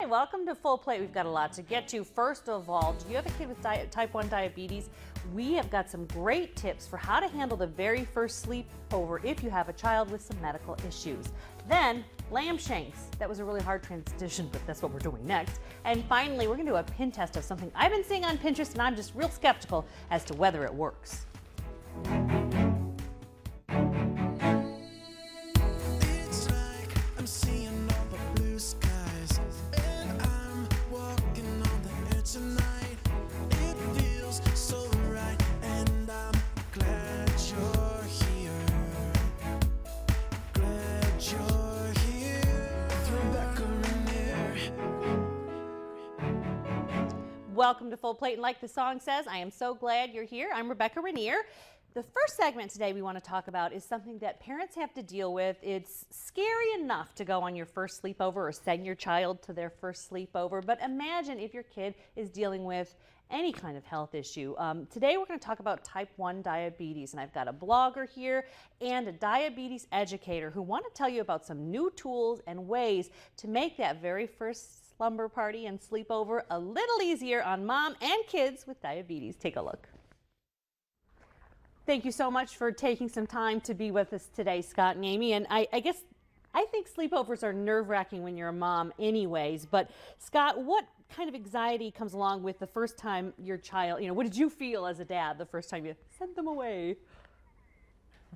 Hey, welcome to Full Plate. We've got a lot to get to. First of all, do you have a kid with type 1 diabetes? We have got some great tips for how to handle the very first sleepover if you have a child with some medical issues. Then, lamb shanks. That was a really hard transition, but that's what we're doing next. And finally, we're going to do a pin test of something I've been seeing on Pinterest, and I'm just real skeptical as to whether it works. Welcome to Full Plate, and like the song says, I am so glad you're here. I'm Rebecca Rainier. The first segment today we want to talk about is something that parents have to deal with. It's scary enough to go on your first sleepover or send your child to their first sleepover, but imagine if your kid is dealing with any kind of health issue. Today we're going to talk about type 1 diabetes, and I've got a blogger here and a diabetes educator who want to tell you about some new tools and ways to make that very first slumber party and sleepover a little easier on mom and kids with diabetes. Take a look. Thank you so much for taking some time to be with us today, Scott and Amy. And I think sleepovers are nerve-wracking when you're a mom anyways, but Scott, what kind of anxiety comes along with the first time your child, what did you feel as a dad the first time you sent them away?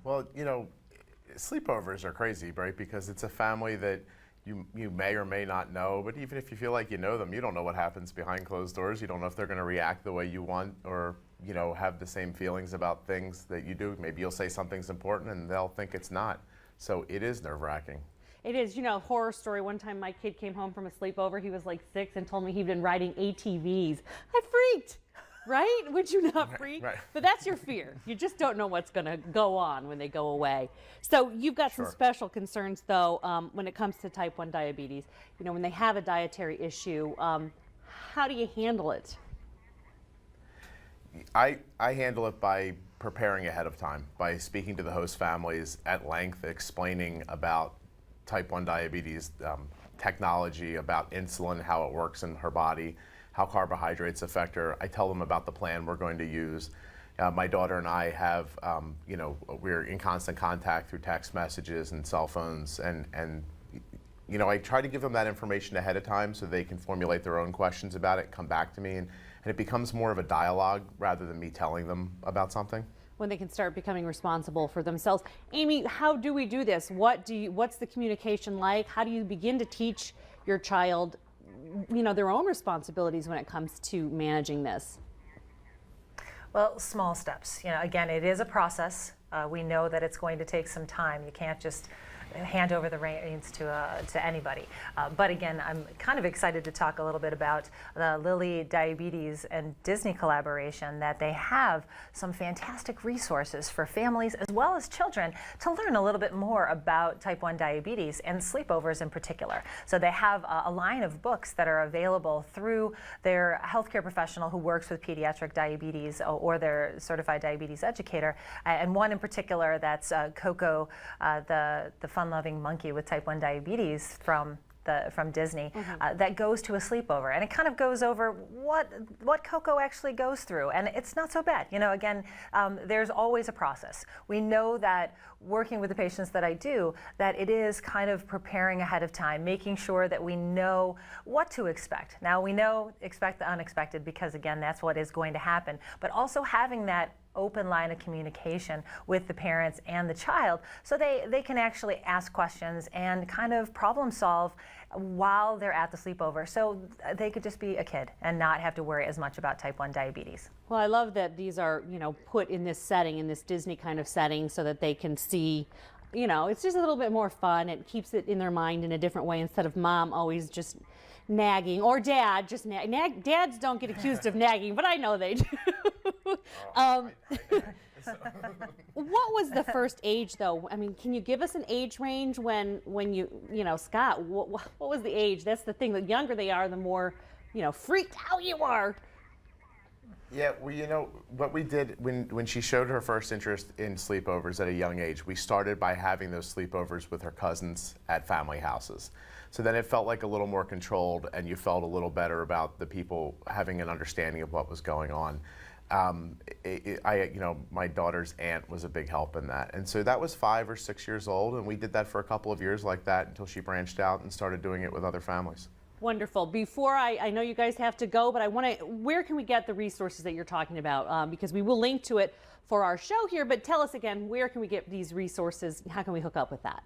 Well, sleepovers are crazy, right? Because it's a family that you may or may not know, but even if you feel like you know them, you don't know what happens behind closed doors. You don't know if they're going to react the way you want or, have the same feelings about things that you do. Maybe you'll say something's important and they'll think it's not. So it is nerve-wracking. It is, horror story. One time my kid came home from a sleepover. He was like 6 and told me he'd been riding ATVs. I freaked. Right? Would you not freak? Right. But that's your fear. You just don't know what's going to go on when they go away. So you've got some special concerns, though, when it comes to type 1 diabetes. When they have a dietary issue, how do you handle it? I handle it by preparing ahead of time, by speaking to the host families at length, explaining about type 1 diabetes technology, about insulin, how it works in her body, how carbohydrates affect her. I tell them about the plan we're going to use. My daughter and I have, we're in constant contact through text messages and cell phones, and I try to give them that information ahead of time so they can formulate their own questions about it, come back to me, and it becomes more of a dialogue rather than me telling them about something. When they can start becoming responsible for themselves. Amy, how do we do this? What's the communication like? How do you begin to teach your child their own responsibilities when it comes to managing this? Well, small steps. Again, it is a process. We know that it's going to take some time. You can't just hand over the reins to anybody. But again, I'm kind of excited to talk a little bit about the Lilly Diabetes and Disney collaboration, that they have some fantastic resources for families as well as children to learn a little bit more about type 1 diabetes and sleepovers in particular. So they have a line of books that are available through their healthcare professional who works with pediatric diabetes or their certified diabetes educator. And one in particular, that's Coco, the fun-loving monkey with type 1 diabetes from Disney, that goes to a sleepover, and it kind of goes over what Coco actually goes through, and it's not so bad. Again, there's always a process. We know that working with the patients that I do, that it is kind of preparing ahead of time, making sure that we know what to expect. Now we know expect the unexpected, because again, that's what is going to happen, but also having that open line of communication with the parents and the child so they can actually ask questions and kind of problem solve while they're at the sleepover, so they could just be a kid and not have to worry as much about type 1 diabetes. Well, I love that these are, put in this setting, in this Disney kind of setting, so that they can see, it's just a little bit more fun. It keeps it in their mind in a different way instead of mom always just nagging, or dad just dads don't get accused of nagging, but I know they do. What was the first age, though? I mean, can you give us an age range when Scott, what was the age? That's the thing. The younger they are, the more, freaked out you are. Yeah, what we did when she showed her first interest in sleepovers at a young age, we started by having those sleepovers with her cousins at family houses. So then it felt like a little more controlled, and you felt a little better about the people having an understanding of what was going on. My daughter's aunt was a big help in that. And so that was 5 or 6 years old, and we did that for a couple of years like that until she branched out and started doing it with other families. Wonderful. Before I know you guys have to go, but where can we get the resources that you're talking about? Because we will link to it for our show here, but tell us again, where can we get these resources? How can we hook up with that?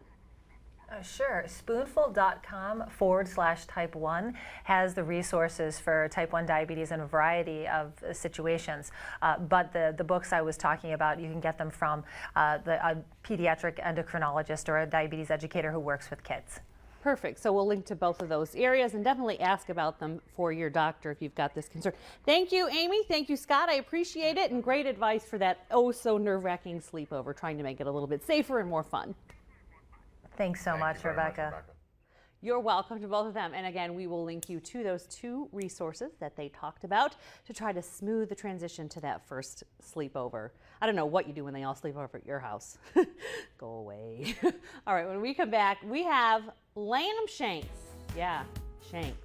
Sure. Spoonful.com/type 1 has the resources for type 1 diabetes in a variety of situations. But the books I was talking about, you can get them from a pediatric endocrinologist or a diabetes educator who works with kids. Perfect. So we'll link to both of those areas and definitely ask about them for your doctor if you've got this concern. Thank you, Amy. Thank you, Scott. I appreciate it, and great advice for that so nerve-wracking sleepover, trying to make it a little bit safer and more fun. Thanks so much, Rebecca. You're welcome to both of them. And again, we will link you to those 2 resources that they talked about to try to smooth the transition to that first sleepover. I don't know what you do when they all sleep over at your house. Go away. All right, when we come back, we have Lanham Shanks. Yeah, Shanks.